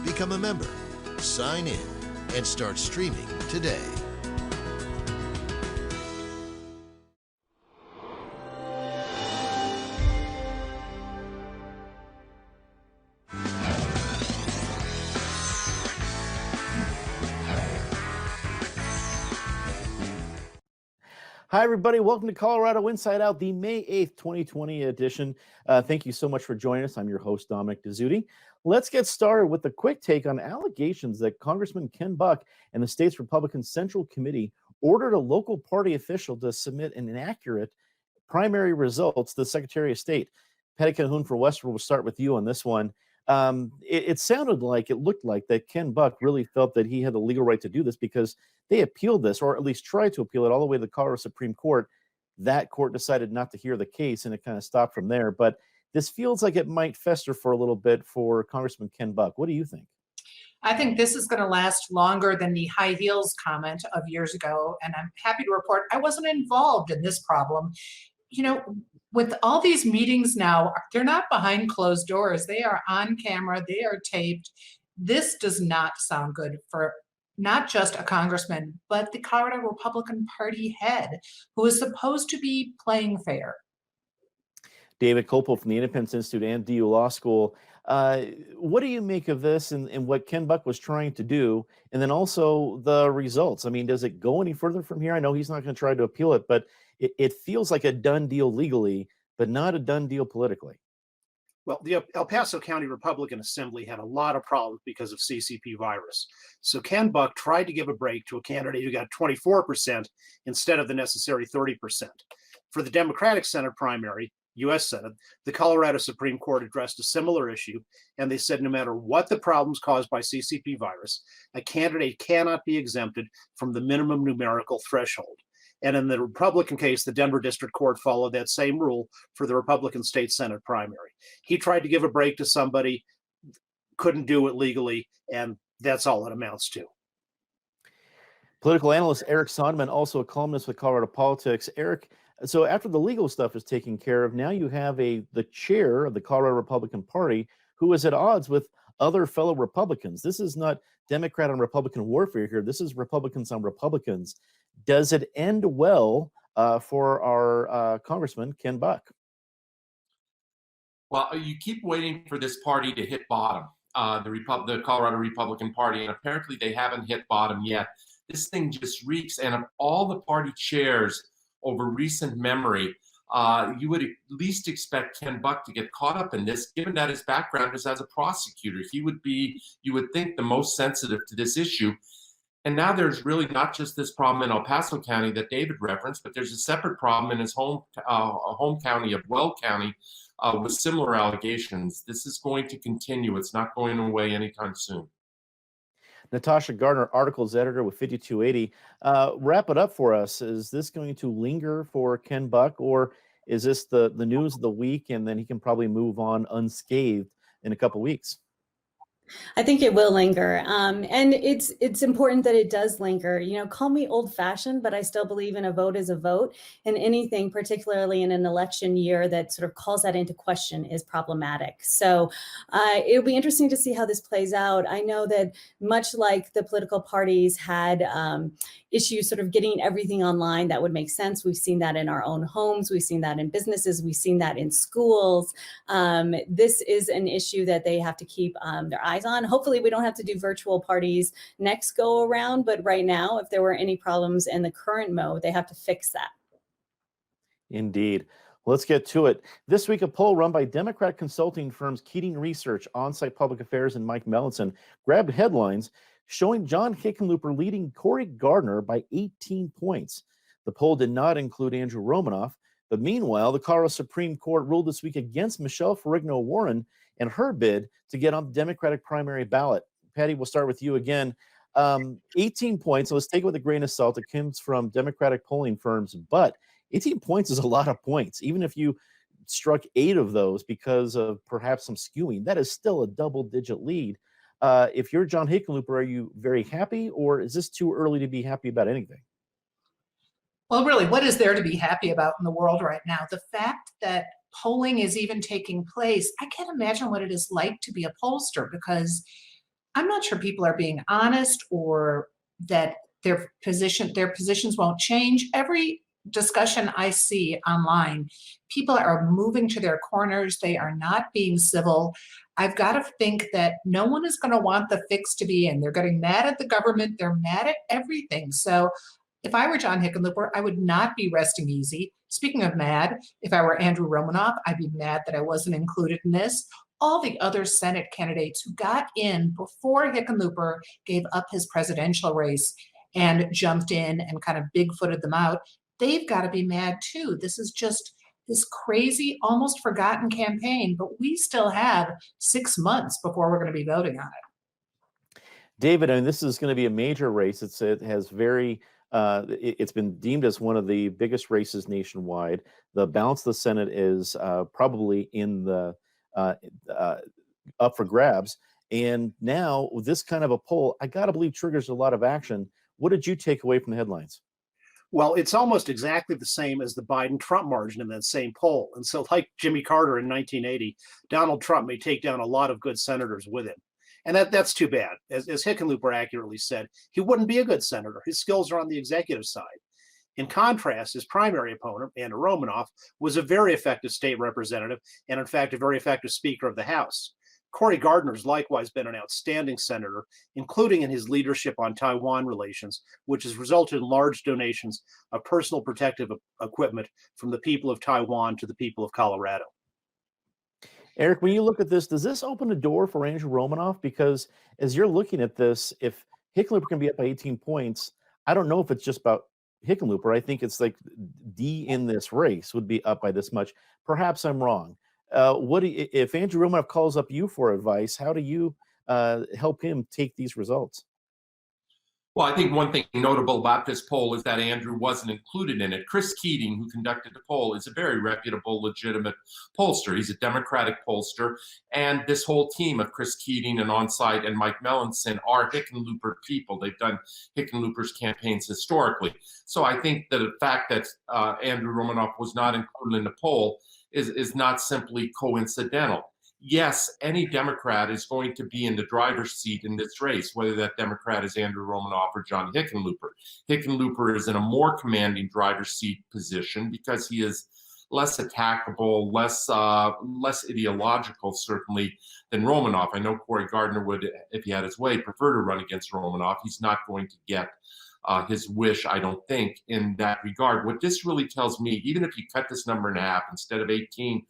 Become a member, sign in, and start streaming today. Hi, everybody. Welcome to Colorado Inside Out, the May 8th, 2020 edition. Thank you so much for joining us. I'm your host, Dominic Dezzutti. Let's get started with a quick take on allegations that Congressman Ken Buck and the state's Republican Central Committee ordered a local party official to submit an inaccurate primary results to the Secretary of State. Patty Calhoun for Westword, will start with you on this one. It looked like that Ken Buck really felt that he had the legal right to do this because they appealed this, or at least tried to appeal it all the way to the Colorado Supreme Court. That court decided not to hear the case, and it kind of stopped from there. But this feels like it might fester for a little bit for Congressman Ken Buck. What do you think? I think this is going to last longer than the high heels comment of years ago. And I'm happy to report I wasn't involved in this problem. You know, with all these meetings now, they're not behind closed doors. They are on camera. They are taped. This does not sound good for not just a congressman, but the Colorado Republican Party head, who is supposed to be playing fair. David Kopel from the Independence Institute and DU Law School. What do you make of this and what Ken Buck was trying to do? And then also the results. I mean, does it go any further from here? I know he's not going to try to appeal it, but it feels like a done deal legally, but not a done deal politically. Well, the El Paso County Republican Assembly had a lot of problems because of CCP virus. So Ken Buck tried to give a break to a candidate who got 24% instead of the necessary 30%. For the Democratic Senate primary, U.S. Senate, the Colorado Supreme Court addressed a similar issue, and they said no matter what the problems caused by CCP virus, a candidate cannot be exempted from the minimum numerical threshold. And in the Republican case, the Denver District Court followed that same rule for the Republican State Senate primary. He tried to give a break to somebody, couldn't do it legally, and that's all it amounts to. Political analyst Eric Sonderman, also a columnist with Colorado Politics. Eric, so after the legal stuff is taken care of, now you have the chair of the Colorado Republican Party who is at odds with other fellow Republicans. This is not Democrat on Republican warfare here. This is Republicans on Republicans. Does it end well for our Congressman Ken Buck? Well, you keep waiting for this party to hit bottom, the Colorado Republican Party, and apparently they haven't hit bottom yet. This thing just reeks, and of all the party chairs over recent memory, you would at least expect Ken Buck to get caught up in this, given that his background is as a prosecutor. He would be, you would think, the most sensitive to this issue. And now there's really not just this problem in El Paso County that David referenced, but there's a separate problem in his home county of Weld County with similar allegations. This is going to continue. It's not going away anytime soon. Natasha, Gardner, articles editor with 5280. Wrap it up for us. Is this going to linger for Ken Buck, or is this the news of the week and then he can probably move on unscathed in a couple weeks? I think it will linger. And it's important that it does linger. You know, call me old fashioned, but I still believe in a vote is a vote. And anything, particularly in an election year, that sort of calls that into question is problematic. So it'll be interesting to see how this plays out. I know that much like the political parties had issues sort of getting everything online that would make sense. We've seen that in our own homes. We've seen that in businesses. We've seen that in schools. This is an issue that they have to keep their eyes on. Hopefully we don't have to do virtual parties next go around, but right now, if there were any problems in the current mode, they have to fix that. Indeed. Let's get to it. This week, a poll run by Democrat consulting firms Keating Research, On-Site Public Affairs, and Mike Mellinson grabbed headlines showing John Hickenlooper leading Cory Gardner by 18 points. The poll did not include Andrew Romanoff, but meanwhile, the Colorado Supreme Court ruled this week against Michelle Ferrigno-Warren and her bid to get on the Democratic primary ballot. Patty, we'll start with you again. 18 points, so let's take it with a grain of salt. It comes from Democratic polling firms, but 18 points is a lot of points. Even if you struck 8 of those because of perhaps some skewing, that is still a double-digit lead. If you're John Hickenlooper, are you very happy, or is this too early to be happy about anything? Well, really, what is there to be happy about in the world right now? The fact that polling is even taking place, I can't imagine what it is like to be a pollster, because I'm not sure people are being honest or that their positions won't change. Every discussion I see online, people are moving to their corners. They are not being civil. I've got to think that no one is going to want the fix to be in. They're getting mad at the government. They're mad at everything. So if I were John Hickenlooper, I would not be resting easy. Speaking of mad, if I were Andrew Romanoff, I'd be mad that I wasn't included in this. All the other Senate candidates who got in before Hickenlooper gave up his presidential race and jumped in and kind of big-footed them out, they've got to be mad too. This is just this crazy, almost forgotten campaign, but we still have 6 months before we're going to be voting on it. David, and this is going to be a major race. It has it's been deemed as one of the biggest races nationwide. The balance of the Senate is probably in the up for grabs. And now with this kind of a poll, I got to believe triggers a lot of action. What did you take away from the headlines? Well, it's almost exactly the same as the Biden-Trump margin in that same poll. And so like Jimmy Carter in 1980, Donald Trump may take down a lot of good senators with him. And that's too bad. As Hickenlooper accurately said, he wouldn't be a good senator. His skills are on the executive side. In contrast, his primary opponent, Andrew Romanoff, was a very effective state representative and, in fact, a very effective Speaker of the House. Cory Gardner has likewise been an outstanding senator, including in his leadership on Taiwan relations, which has resulted in large donations of personal protective equipment from the people of Taiwan to the people of Colorado. Eric, when you look at this, does this open the door for Andrew Romanoff? Because as you're looking at this, if Hickenlooper can be up by 18 points, I don't know if it's just about Hickenlooper. I think it's like D in this race would be up by this much. Perhaps I'm wrong. If Andrew Romanoff calls up you for advice, how do you help him take these results? Well, I think one thing notable about this poll is that Andrew wasn't included in it. Chris Keating, who conducted the poll, is a very reputable, legitimate pollster. He's a Democratic pollster. And this whole team of Chris Keating and Onsite and Mike Melanson are Hickenlooper people. They've done Hickenlooper's campaigns historically. So I think that the fact that Andrew Romanoff was not included in the poll is not simply coincidental. Yes, any Democrat is going to be in the driver's seat in this race, whether that Democrat is Andrew Romanoff or John Hickenlooper. Hickenlooper is in a more commanding driver's seat position because he is less attackable, less ideological, certainly, than Romanoff. I know Cory Gardner would, if he had his way, prefer to run against Romanoff. He's not going to get his wish, I don't think, in that regard. What this really tells me, even if you cut this number in half, instead of 18,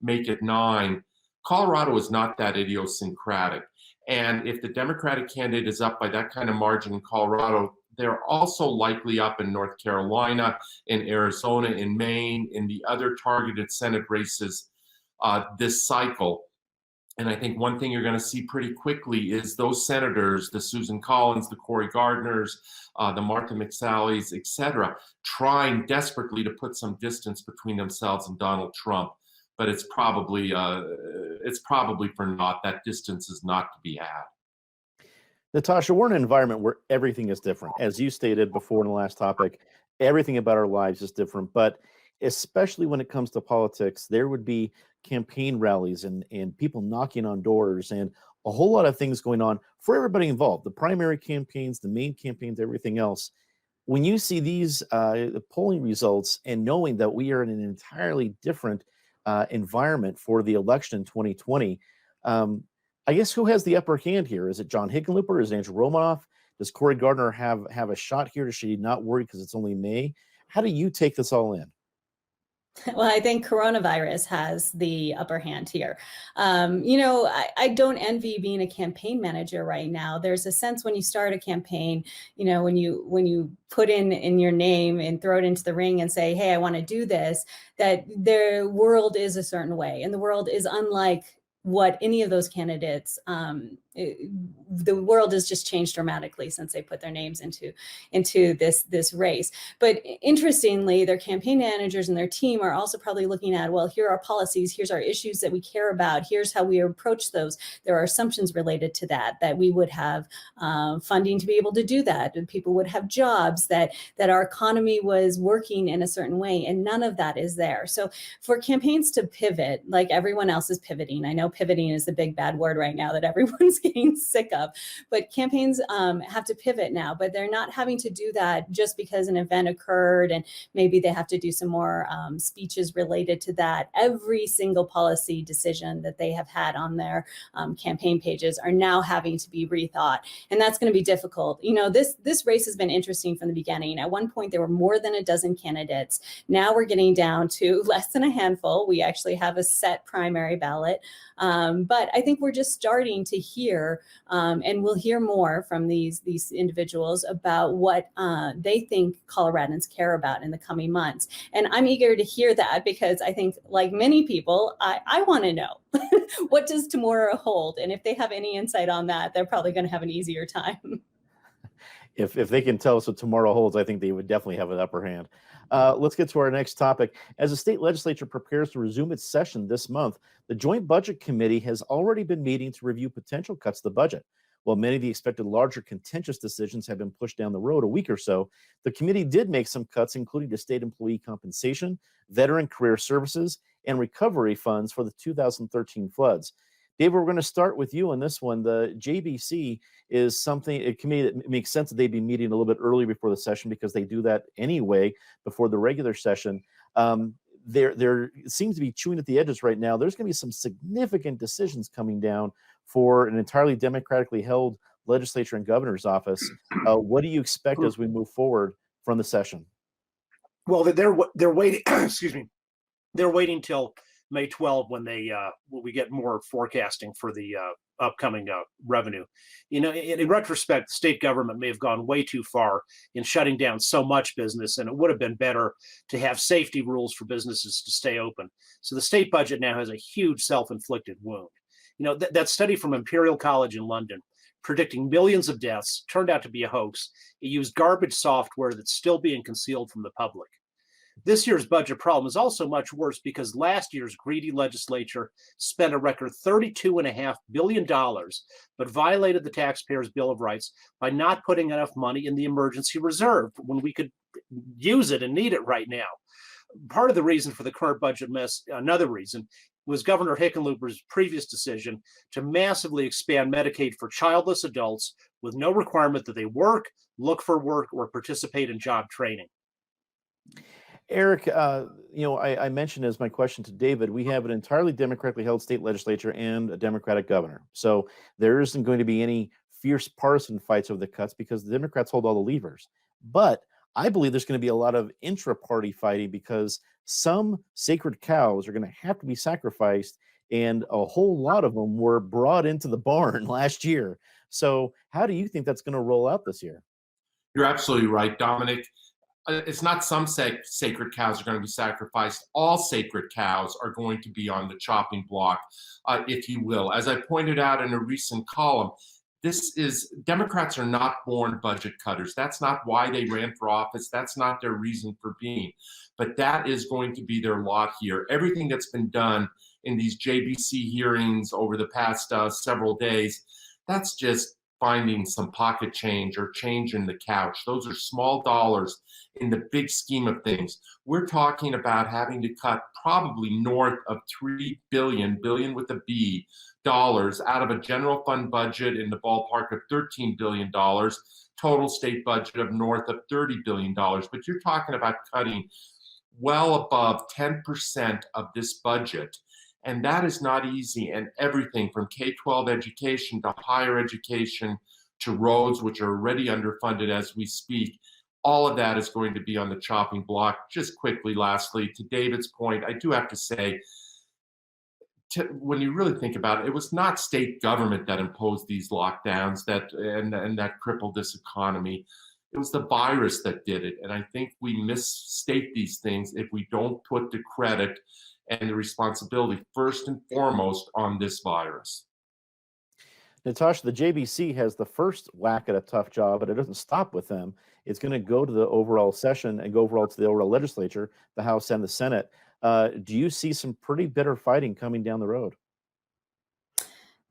make it 9, Colorado is not that idiosyncratic. And if the Democratic candidate is up by that kind of margin in Colorado, they're also likely up in North Carolina, in Arizona, in Maine, in the other targeted Senate races this cycle. And I think one thing you're going to see pretty quickly is those senators, the Susan Collins, the Cory Gardners, the Martha McSallies, et cetera, trying desperately to put some distance between themselves and Donald Trump. But it's probably for naught. That distance is not to be had. Natasha, we're in an environment where everything is different. As you stated before in the last topic, everything about our lives is different. But especially when it comes to politics, there would be campaign rallies and people knocking on doors and a whole lot of things going on for everybody involved, the primary campaigns, the main campaigns, everything else. When you see these polling results and knowing that we are in an entirely different environment for the election in 2020, I guess who has the upper hand here? Is it John Hickenlooper? Is it Andrew Romanoff? Does Cory Gardner have a shot here? Does she not worry because it's only May? How do you take this all in? Well, I think coronavirus has the upper hand here. I don't envy being a campaign manager right now. There's a sense when you start a campaign, when you put in your name and throw it into the ring and say, hey, I want to do this, that the world is a certain way. And the world is unlike what any of those candidates, the world has just changed dramatically since they put their names into this race. But interestingly, their campaign managers and their team are also probably looking at, well, here are policies, here's our issues that we care about, here's how we approach those. There are assumptions related to that we would have funding to be able to do that, and people would have jobs, that our economy was working in a certain way, and none of that is there. So for campaigns to pivot, like everyone else is pivoting, I know pivoting is the big bad word right now that everyone's getting sick of. But campaigns have to pivot now, but they're not having to do that just because an event occurred and maybe they have to do some more speeches related to that. Every single policy decision that they have had on their campaign pages are now having to be rethought. And that's going to be difficult. You know, this race has been interesting from the beginning. At one point, there were more than a dozen candidates. Now we're getting down to less than a handful. We actually have a set primary ballot. But I think we're just starting to hear, and we'll hear more from these individuals about what they think Coloradans care about in the coming months. And I'm eager to hear that because I think, like many people, I want to know what does tomorrow hold? And if they have any insight on that, they're probably going to have an easier time. If they can tell us what tomorrow holds, I think they would definitely have an upper hand. Let's get to our next topic. As the state legislature prepares to resume its session this month, the Joint Budget Committee has already been meeting to review potential cuts to the budget. While many of the expected larger contentious decisions have been pushed down the road a week or so, the committee did make some cuts, including to state employee compensation, veteran career services, and recovery funds for the 2013 floods. David, we're going to start with you on this one. The JBC is a committee that makes sense that they'd be meeting a little bit early before the session because they do that anyway before the regular session. There seems to be chewing at the edges right now. There's going to be some significant decisions coming down for an entirely democratically held legislature and governor's office. What do you expect as we move forward from the session? Well, they're waiting. Excuse me. They're waiting till May 12 when we get more forecasting for the upcoming revenue. You know, in retrospect, the state government may have gone way too far in shutting down so much business, and it would have been better to have safety rules for businesses to stay open. So the state budget now has a huge self-inflicted wound. You know, that study from Imperial College in London predicting millions of deaths turned out to be a hoax. It used garbage software that's still being concealed from the public. This year's budget problem is also much worse because last year's greedy legislature spent a record $32.5 billion, but violated the taxpayers' Bill of Rights by not putting enough money in the emergency reserve when we could use it and need it right now. Part of the reason for the current budget mess, another reason, was Governor Hickenlooper's previous decision to massively expand Medicaid for childless adults with no requirement that they work, look for work, or participate in job training. Eric, I mentioned as my question to David, we have an entirely democratically held state legislature and a Democratic governor. So there isn't going to be any fierce partisan fights over the cuts because the Democrats hold all the levers. But I believe there's going to be a lot of intra-party fighting because some sacred cows are going to have to be sacrificed, and a whole lot of them were brought into the barn last year. So how do you think that's going to roll out this year? You're absolutely right, Dominic. It's not some sacred cows are going to be sacrificed. All sacred cows are going to be on the chopping block, if you will. As I pointed out in a recent column, Democrats are not born budget cutters. That's not why they ran for office. That's not their reason for being. But that is going to be their lot here. Everything that's been done in these JBC hearings over the past several days, that's just finding some pocket change or change in the couch. Those are small dollars in the big scheme of things. We're talking about having to cut probably north of $3 billion with a B, dollars out of a general fund budget in the ballpark of $13 billion, total state budget of north of $30 billion. But you're talking about cutting well above 10% of this budget. And that is not easy. And everything from K-12 education to higher education to roads, which are already underfunded as we speak, all of that is going to be on the chopping block. Just quickly, lastly, to David's point, I do have to say, when you really think about it, it was not state government that imposed these lockdowns and that crippled this economy. It was the virus that did it. And I think we misstate these things if we don't put the credit and the responsibility first and foremost on this virus. Natasha, the JBC has the first whack at a tough job, but it doesn't stop with them. It's going to go to the overall session and go overall to the overall legislature, the House and the Senate. Do you see some pretty bitter fighting coming down the road?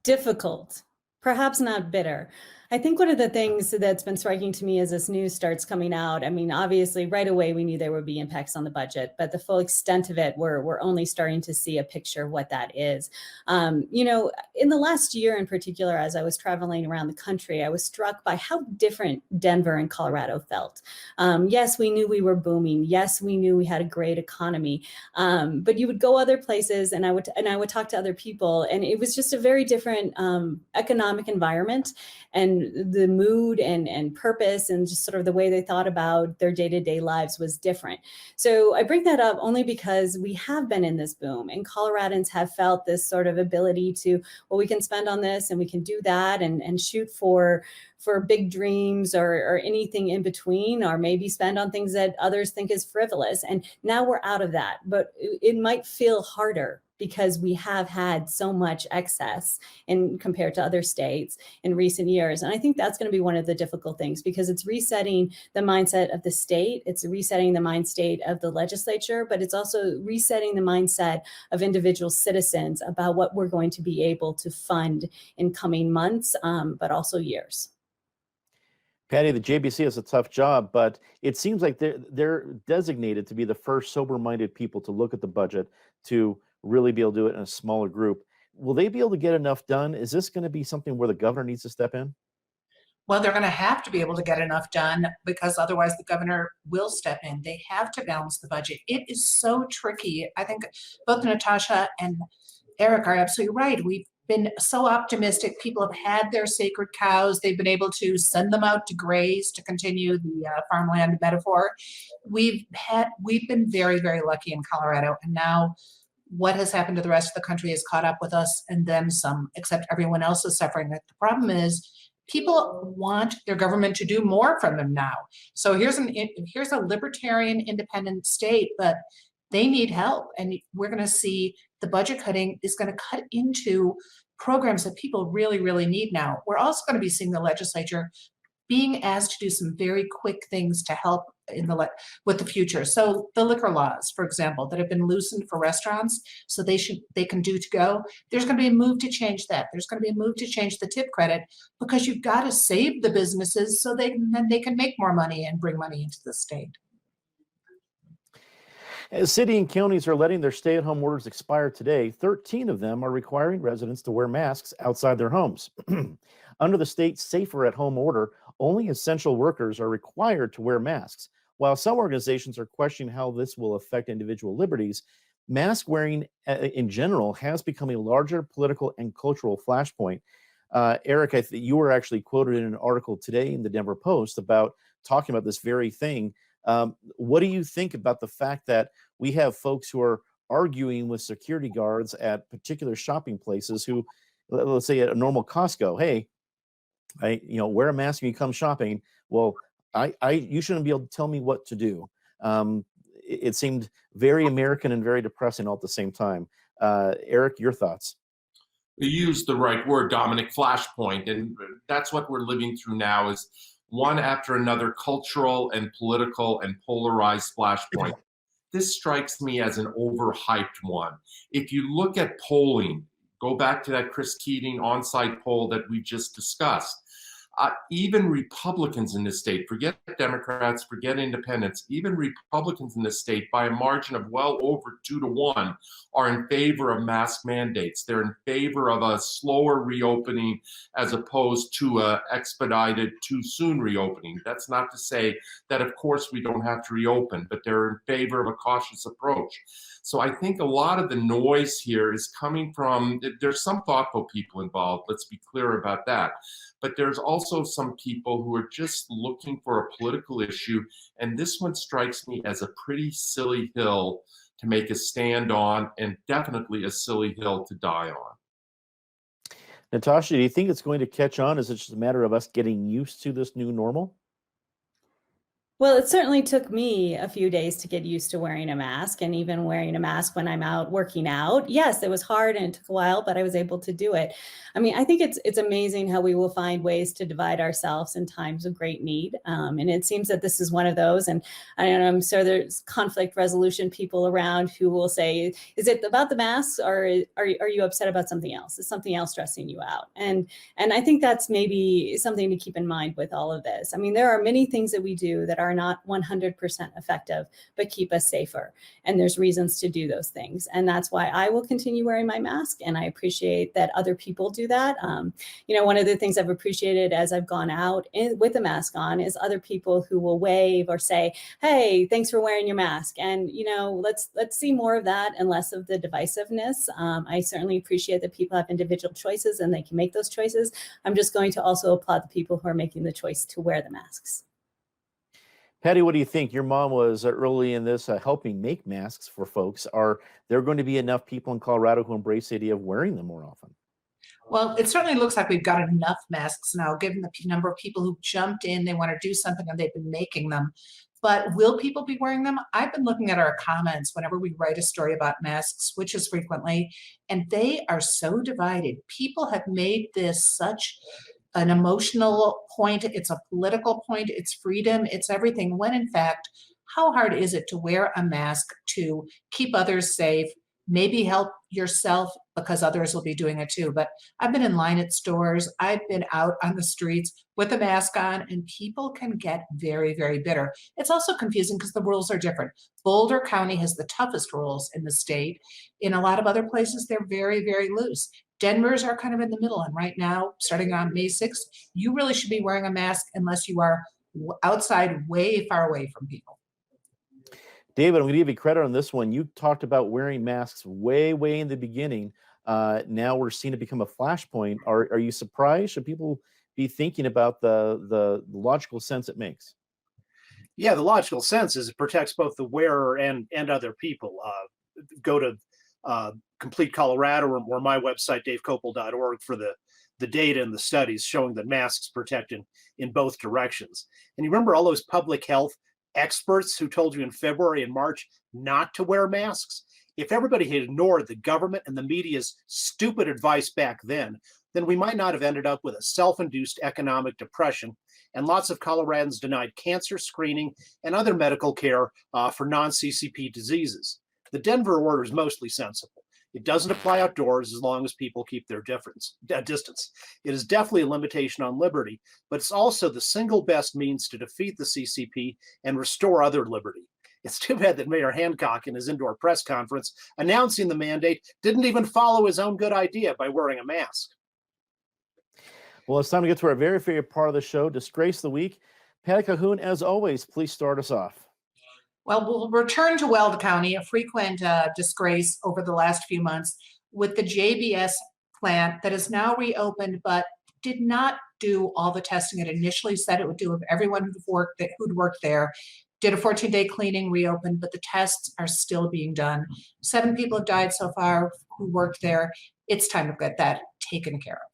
Difficult, perhaps not bitter. I think one of the things that's been striking to me as this news starts coming out, I mean, obviously right away we knew there would be impacts on the budget, but the full extent of it, we're only starting to see a picture of what that is. You know, in the last year in particular, as I was traveling around the country, I was struck by how different Denver and Colorado felt. Yes, we knew we were booming. Yes, we knew we had a great economy. But you would go other places, and I would talk to other people, and it was just a very different economic environment, and the mood and purpose and just sort of the way they thought about their day-to-day lives was different. So I bring that up only because we have been in this boom, and Coloradans have felt this sort of ability to, well, we can spend on this and we can do that and shoot for big dreams or anything in between, or maybe spend on things that others think is frivolous. And now we're out of that, but it might feel harder because we have had so much excess in compared to other states in recent years. And I think that's going to be one of the difficult things, because it's resetting the mindset of the state, it's resetting the mind state of the legislature, but it's also resetting the mindset of individual citizens about what we're going to be able to fund in coming months, but also years. Patty, the JBC has a tough job, but it seems like they're designated to be the first sober-minded people to look at the budget, to really be able to do it in a smaller group. Will they be able to get enough done? Is this going to be something where the governor needs to step in? Well, they're going to have to be able to get enough done, because otherwise the governor will step in. They have to balance the budget. It is so tricky. I think both Natasha and Eric are absolutely right. We've been so optimistic. People have had their sacred cows. They've been able to send them out to graze, to continue the farmland metaphor. We've been very, very lucky in Colorado, and now what has happened to the rest of the country has caught up with us, and then some, except everyone else is suffering. The problem is people want their government to do more from them now. So here's a libertarian independent state, but they need help. And we're going to see the budget cutting is going to cut into programs that people really, really need now. We're also going to be seeing the legislature being asked to do some very quick things to help with the future. So the liquor laws, for example, that have been loosened for restaurants, so they can do to go. There's going to be a move to change that. There's going to be a move to change the tip credit, because you've got to save the businesses so then they can make more money and bring money into the state. As city and counties are letting their stay-at-home orders expire today, 13 of them are requiring residents to wear masks outside their homes. Under the state's Safer at Home order, only essential workers are required to wear masks. While some organizations are questioning how this will affect individual liberties, mask wearing in general has become a larger political and cultural flashpoint. Eric, you were actually quoted in an article today in the Denver Post about talking about this very thing. What do you think about the fact that we have folks who are arguing with security guards at particular shopping places who, let's say at a normal Costco, hey, wear a mask when you come shopping. Well, you shouldn't be able to tell me what to do. It seemed very American and very depressing all at the same time. Eric, your thoughts? You used the right word, Dominic, flashpoint, and that's what we're living through now, is one after another cultural and political and polarized flashpoint. This strikes me as an overhyped one. If you look at polling, go back to that Chris Keating on-site poll that we just discussed. Even Republicans in this state, forget Democrats, forget independents, even Republicans in this state, by a margin of well over 2-1, are in favor of mask mandates. They're in favor of a slower reopening as opposed to a expedited, too soon reopening. That's not to say that, of course, we don't have to reopen, but they're in favor of a cautious approach. So I think a lot of the noise here is coming from, there's some thoughtful people involved, let's be clear about that. But there's also some people who are just looking for a political issue, and this one strikes me as a pretty silly hill to make a stand on, and definitely a silly hill to die on. Natasha, do you think it's going to catch on? Is it just a matter of us getting used to this new normal? Well, it certainly took me a few days to get used to wearing a mask, and even wearing a mask when I'm out working out. Yes, it was hard and it took a while, but I was able to do it. I mean, I think it's amazing how we will find ways to divide ourselves in times of great need. And it seems that this is one of those. And I'm sure there's conflict resolution people around who will say, is it about the masks, or are you upset about something else? Is something else stressing you out? And I think that's maybe something to keep in mind with all of this. I mean, there are many things that we do that are not 100% effective, but keep us safer. And there's reasons to do those things. And that's why I will continue wearing my mask. And I appreciate that other people do that. One of the things I've appreciated as I've gone out with a mask on is other people who will wave or say, hey, thanks for wearing your mask. And, let's see more of that and less of the divisiveness. I certainly appreciate that people have individual choices and they can make those choices. I'm just going to also applaud the people who are making the choice to wear the masks. Patty, what do you think? Your mom was early in this helping make masks for folks. Are there going to be enough people in Colorado who embrace the idea of wearing them more often? Well, it certainly looks like we've got enough masks now, given the number of people who jumped in, they want to do something and they've been making them. But will people be wearing them? I've been looking at our comments whenever we write a story about masks, which is frequently, and they are so divided. People have made this such an emotional point. It's a political point. It's freedom. It's everything. When in fact, how hard is it to wear a mask to keep others safe, maybe help yourself because others will be doing it too. But I've been in line at stores. I've been out on the streets with a mask on, and people can get very, very bitter. It's also confusing because the rules are different. Boulder County has the toughest rules in the state. In a lot of other places, they're very, very loose. Denver's are kind of in the middle. And right now, starting on May 6th, you really should be wearing a mask unless you are outside way far away from people. David, I'm going to give you credit on this one. You talked about wearing masks way, way in the beginning. Now we're seeing it become a flashpoint. Are you surprised? Should people be thinking about the logical sense it makes? Yeah, the logical sense is it protects both the wearer and other people. Go to Complete Colorado or my website, davekopel.org, for the data and the studies showing that masks protect in both directions. And you remember all those public health experts who told you in February and March not to wear masks? If everybody had ignored the government and the media's stupid advice back then we might not have ended up with a self-induced economic depression, and lots of Coloradans denied cancer screening and other medical care for non-CCP diseases. The Denver order is mostly sensible. It doesn't apply outdoors as long as people keep their distance. It is definitely a limitation on liberty, but it's also the single best means to defeat the CCP and restore other liberty. It's too bad that Mayor Hancock, in his indoor press conference announcing the mandate, didn't even follow his own good idea by wearing a mask. Well, it's time to get to our very favorite part of the show, Disgrace of the Week. Patty Calhoun, as always, please start us off. Well, we'll return to Weld County, a frequent disgrace over the last few months, with the JBS plant that is now reopened, but did not do all the testing it initially said it would do of everyone who'd worked there. Did a 14-day cleaning, reopened, but the tests are still being done. 7 people have died so far who worked there. It's time to get that taken care of.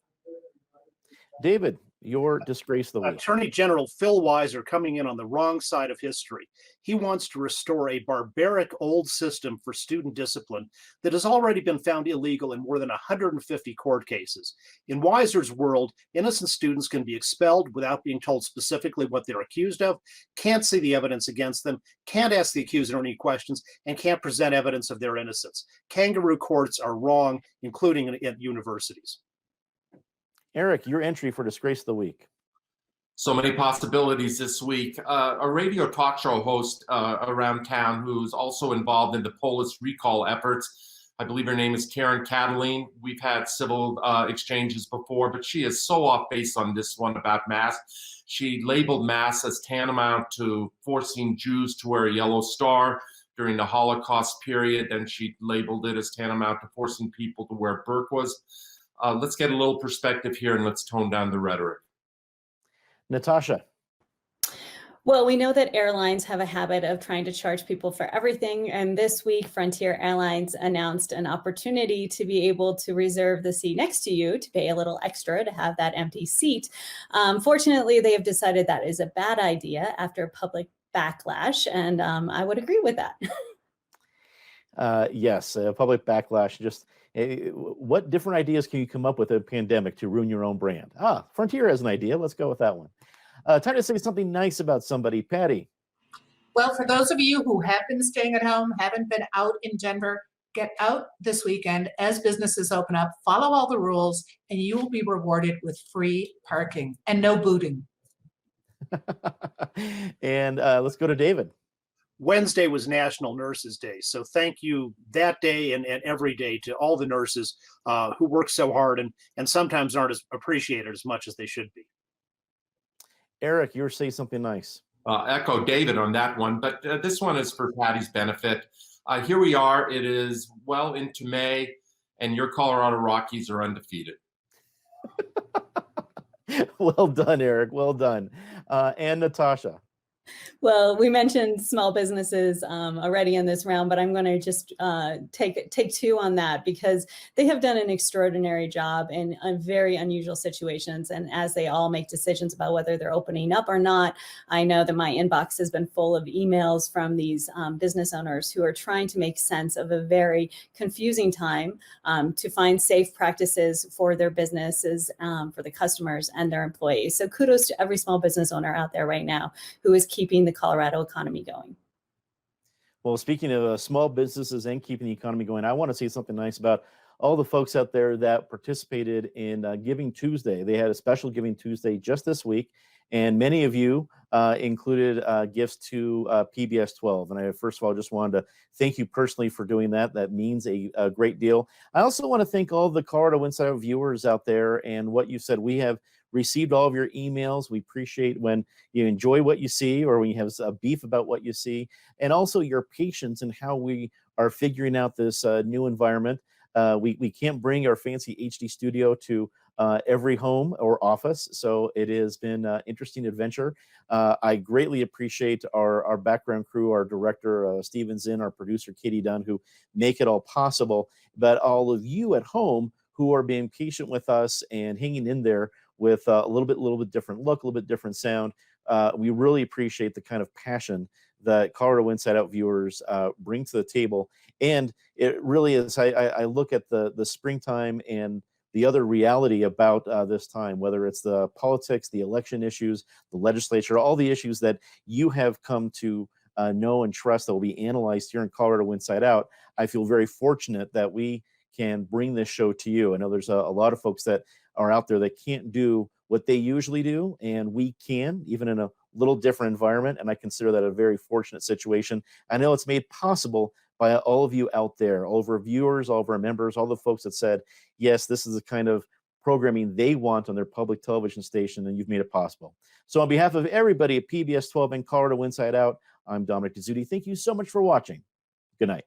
David, your disgrace of the week. Attorney General Phil Weiser coming in on the wrong side of history. He wants to restore a barbaric old system for student discipline that has already been found illegal in more than 150 court cases. In Weiser's world, innocent students can be expelled without being told specifically what they're accused of, can't see the evidence against them, can't ask the accuser any questions, and can't present evidence of their innocence. Kangaroo courts are wrong, including at universities. Eric, your entry for disgrace of the week. So many possibilities this week. A radio talk show host around town who's also involved in the police recall efforts. I believe her name is Karen Cataline. We've had civil exchanges before, but she is so off base on this one about masks. She labeled masks as tantamount to forcing Jews to wear a yellow star during the Holocaust period, and she labeled it as tantamount to forcing people to wear burqas. Let's get a little perspective here and let's tone down the rhetoric. Natasha. Well, we know that airlines have a habit of trying to charge people for everything. And this week, Frontier Airlines announced an opportunity to be able to reserve the seat next to you, to pay a little extra to have that empty seat. Fortunately, they have decided that is a bad idea after public backlash, and I would agree with that. Yes, public backlash. Just what different ideas can you come up with a pandemic to ruin your own brand? Frontier has an idea. Let's go with that one. Time to say something nice about somebody. Patty. Well, for those of you who have been staying at home, haven't been out in Denver, get out this weekend as businesses open up, follow all the rules, and you will be rewarded with free parking and no booting. And let's go to David. Wednesday was National Nurses Day. So thank you that day and every day to all the nurses who work so hard and sometimes aren't as appreciated as much as they should be. Eric, you were saying something nice. Echo David on that one, but this one is for Patty's benefit. Here we are. It is well into May, and your Colorado Rockies are undefeated. Well done, Eric. Well done. And Natasha. Well, we mentioned small businesses already in this round, but I'm going to just take two on that because they have done an extraordinary job in very unusual situations. And as they all make decisions about whether they're opening up or not, I know that my inbox has been full of emails from these business owners who are trying to make sense of a very confusing time to find safe practices for their businesses, for the customers and their employees. So kudos to every small business owner out there right now who is keeping the Colorado economy going. Well, speaking of small businesses and keeping the economy going, I want to say something nice about all the folks out there that participated in Giving Tuesday. They had a special Giving Tuesday just this week, and many of you included gifts to PBS 12. And I first of all just wanted to thank you personally for doing that. That means a great deal. I also want to thank all the Colorado Insider viewers out there and what you said. We have received all of your emails. We appreciate when you enjoy what you see or when you have a beef about what you see, and also your patience in how we are figuring out this new environment. We can't bring our fancy HD studio to every home or office, so it has been an interesting adventure. I greatly appreciate our background crew, our director, Steven Zinn, our producer, Katie Dunn, who make it all possible, but all of you at home who are being patient with us and hanging in there with a little bit different look, a little bit different sound. We really appreciate the kind of passion that Colorado Inside Out viewers bring to the table. And it really is, I look at the springtime and the other reality about this time, whether it's the politics, the election issues, the legislature, all the issues that you have come to know and trust that will be analyzed here in Colorado Inside Out. I feel very fortunate that we can bring this show to you. I know there's a lot of folks that are out there that can't do what they usually do, and we can, even in a little different environment, and I consider that a very fortunate situation. I know it's made possible by all of you out there, all of our viewers, all of our members, all the folks that said, yes, this is the kind of programming they want on their public television station, and you've made it possible. So on behalf of everybody at PBS 12 and Colorado Inside Out, I'm Dominic Dezzutti. Thank you so much for watching. Good night.